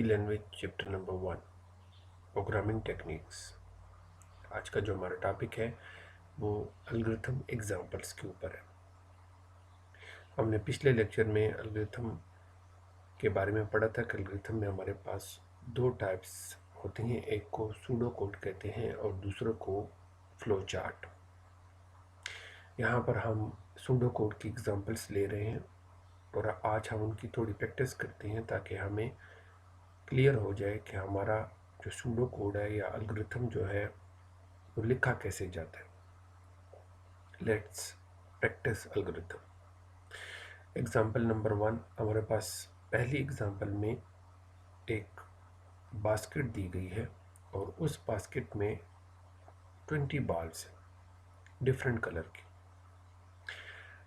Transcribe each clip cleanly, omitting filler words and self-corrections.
Language chapter number 1 programming techniques. आज का जो हमारा टॉपिक है वो एल्गोरिथम एग्जांपल्स के ऊपर है। हमने पिछले लेक्चर में एल्गोरिथम के बारे में पढ़ा था कि एल्गोरिथम में हमारे पास दो टाइप्स होते हैं, एक को सूडो कोड कहते हैं और दूसरे को फ्लो चार्ट। यहाँ पर हम सूडो कोड की एग्जांपल्स ले रहे हैं और आज हम उनकी थोड़ी प्रैक्टिस करते हैं ताकि हमें क्लियर हो जाए कि हमारा जो सूडो कोड है या एल्गोरिथम जो है वो लिखा कैसे जाता है। Let's practice algorithm. Example number 1 हमारे पास पहली एग्जांपल में एक बास्केट दी गई है और उस बास्केट में 20 बॉल्स हैं डिफरेंट कलर की।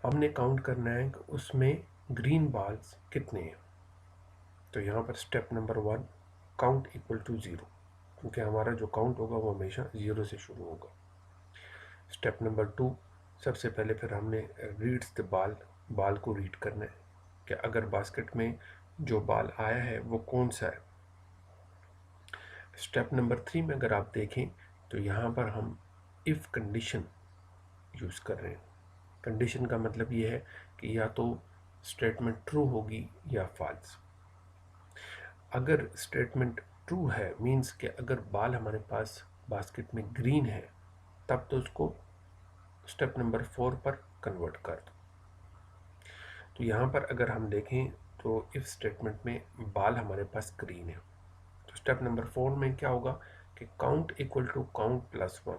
हमने काउंट करना है कि उसमें ग्रीन बॉल्स कितने हैं। तो यहाँ पर step number 1 count equal to 0, क्योंकि हमारा जो काउंट होगा वो हमेशा 0 से शुरू होगा। स्टेप नंबर 2 सबसे पहले फिर हमने रीड्स द बाल को रीड करना है कि अगर बास्केट में जो बाल आया है वो कौन सा है। स्टेप नंबर 3 में अगर आप देखें तो यहाँ पर हम इफ़ कंडीशन यूज़ कर रहे हैं। कंडीशन का मतलब ये है कि या तो स्टेटमेंट ट्रू होगी या फॉल्स। अगर स्टेटमेंट ट्रू है मीन्स कि अगर बाल हमारे पास बास्केट में ग्रीन है तब तो उसको स्टेप नंबर 4 पर कन्वर्ट कर दो। तो यहाँ पर अगर हम देखें तो इफ स्टेटमेंट में बाल हमारे पास ग्रीन है तो स्टेप नंबर 4 में क्या होगा कि count equal to count plus 1।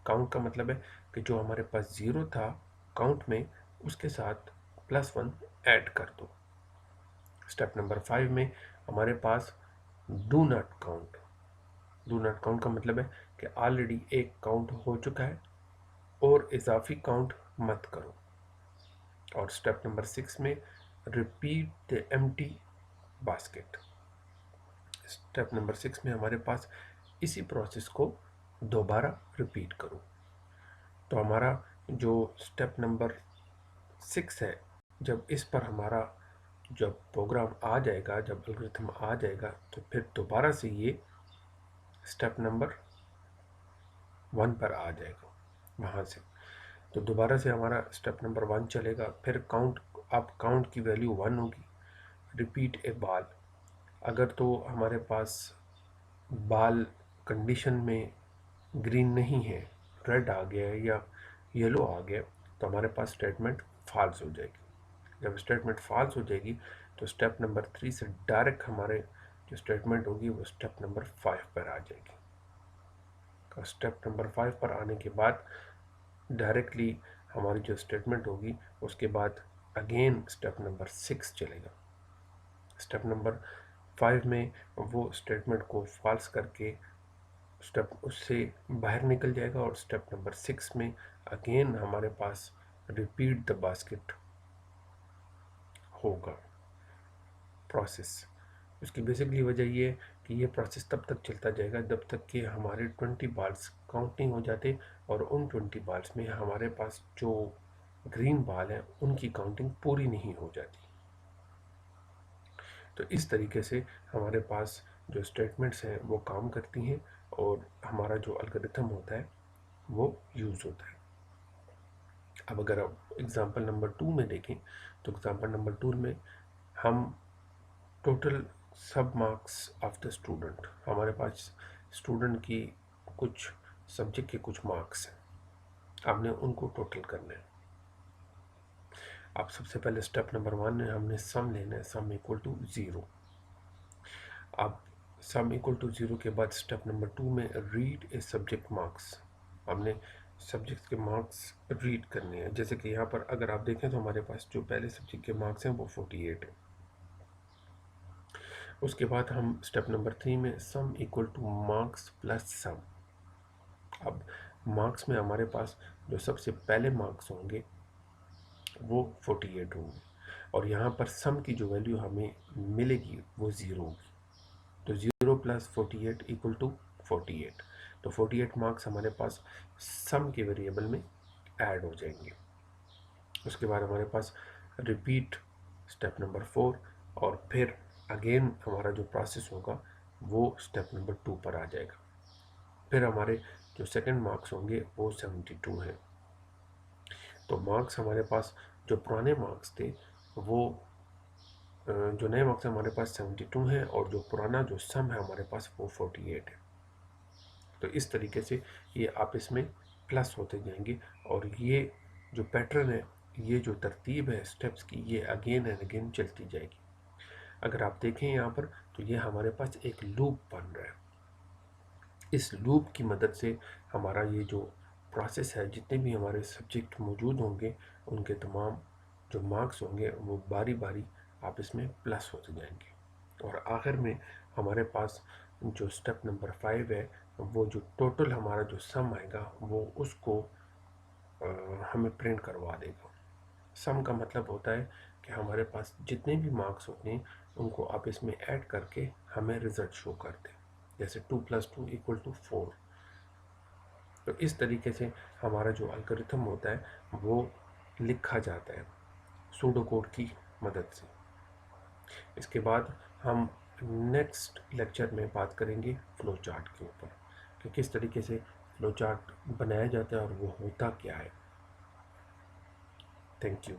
Count का मतलब है कि जो हमारे पास 0 था काउंट में उसके साथ प्लस 1 ऐड कर दो। स्टेप नंबर 5 में हमारे पास do not count. Do not count का मतलब है कि ऑलरेडी एक काउंट हो चुका है और इजाफी काउंट मत करो। और स्टेप नंबर 6 में repeat the empty basket. Step number 6 में हमारे पास इसी प्रोसेस को दोबारा रिपीट करो। तो हमारा जो स्टेप नंबर 6 है, जब इस पर हमारा जब प्रोग्राम आ जाएगा, जब एल्गोरिथम आ जाएगा तो फिर दोबारा से ये स्टेप नंबर 1 पर आ जाएगा वहाँ से। तो दोबारा से हमारा स्टेप नंबर 1 चलेगा, फिर काउंट, अब काउंट की वैल्यू 1 होगी। रिपीट ए बाल, अगर तो हमारे पास बाल कंडीशन में ग्रीन नहीं है, रेड आ गया है या येलो आ गया, तो हमारे पास स्टेटमेंट फॉल्स हो जाएगी। जब स्टेटमेंट फॉल्स हो जाएगी तो स्टेप नंबर 3 से डायरेक्ट हमारे जो स्टेटमेंट होगी वो स्टेप नंबर 5 पर आ जाएगी। और स्टेप नंबर 5 पर आने के बाद डायरेक्टली हमारी जो स्टेटमेंट होगी उसके बाद अगेन स्टेप नंबर 6 चलेगा। स्टेप नंबर 5 में वो स्टेटमेंट को फॉल्स करके स्टेप उससे बाहर निकल जाएगा और स्टेप नंबर 6 में अगेन हमारे पास रिपीट द बास्केट होगा प्रोसेस। उसकी बेसिकली वजह ये है कि ये प्रोसेस तब तक चलता जाएगा जब तक कि हमारे 20 बाल्स काउंट नहीं हो जाते और उन 20 बाल्स में हमारे पास जो ग्रीन बाल हैं उनकी काउंटिंग पूरी नहीं हो जाती। तो इस तरीके से हमारे पास जो स्टेटमेंट्स हैं वो काम करती हैं और हमारा जो एल्गोरिथम होता है वो यूज़ होता है। अब अगर आप एग्जांपल नंबर 2 में देखें तो एग्जांपल नंबर 2 में हम टोटल सब मार्क्स ऑफ द स्टूडेंट, हमारे पास स्टूडेंट की कुछ सब्जेक्ट के कुछ मार्क्स हैं, हमने उनको टोटल करना है। अब सबसे पहले स्टेप नंबर 1 में हमने सम लेना है, सम इक्वल टू 0। अब सम इक्वल टू 0 के बाद स्टेप नंबर 2 में रीड ए सब्जेक्ट मार्क्स, हमने सब्जेक्ट के मार्क्स रीड करने हैं। जैसे कि यहाँ पर अगर आप देखें तो हमारे पास जो पहले सब्जेक्ट के मार्क्स हैं वो 48 है। उसके बाद हम स्टेप नंबर 3 में sum equal to marks plus sum. अब मार्क्स में हमारे पास जो सबसे पहले मार्क्स होंगे वो 48 होंगे और यहाँ पर सम की जो वैल्यू हमें मिलेगी वो 0 होगी। तो 0 प्लस 48 इक्वल टू 48। तो 48 मार्क्स हमारे पास सम के वेरिएबल में ऐड हो जाएंगे। उसके बाद हमारे पास रिपीट स्टेप नंबर 4 और फिर अगेन हमारा जो प्रोसेस होगा वो स्टेप नंबर 2 पर आ जाएगा। फिर हमारे जो सेकंड मार्क्स होंगे वो 72 हैं। तो मार्क्स हमारे पास जो पुराने मार्क्स थे वो जो नए मार्क्स हमारे पास 72 हैं, और जो पुराना जो सम है हमारे पास वो 48 है। तो इस तरीके से ये आप इसमें प्लस होते जाएंगे, और ये जो पैटर्न है, ये जो तरतीब है स्टेप्स की, ये अगेन एंड अगेन चलती जाएगी। अगर आप देखें यहाँ पर तो ये हमारे पास एक लूप बन रहा है। इस लूप की मदद से हमारा ये जो प्रोसेस है, जितने भी हमारे सब्जेक्ट मौजूद होंगे उनके तमाम जो मार्क्स होंगे वो बारी बारी आप इसमें प्लस होते जाएंगे, और आखिर में हमारे पास जो स्टेप नंबर 5 है, वो जो टोटल हमारा जो सम आएगा वो उसको हमें प्रिंट करवा देगा। सम का मतलब होता है कि हमारे पास जितने भी मार्क्स होते हैं उनको आप इसमें ऐड करके हमें रिजल्ट शो कर दें, जैसे 2 + 2 = 4। तो इस तरीके से हमारा जो एल्गोरिथम होता है वो लिखा जाता है सूडो कोड की मदद से। इसके बाद हम नेक्स्ट लेक्चर में बात करेंगे फ्लो चार्ट के ऊपर, कि किस तरीके से फ्लो चार्ट बनाया जाता है और वो होता क्या है। Thank you.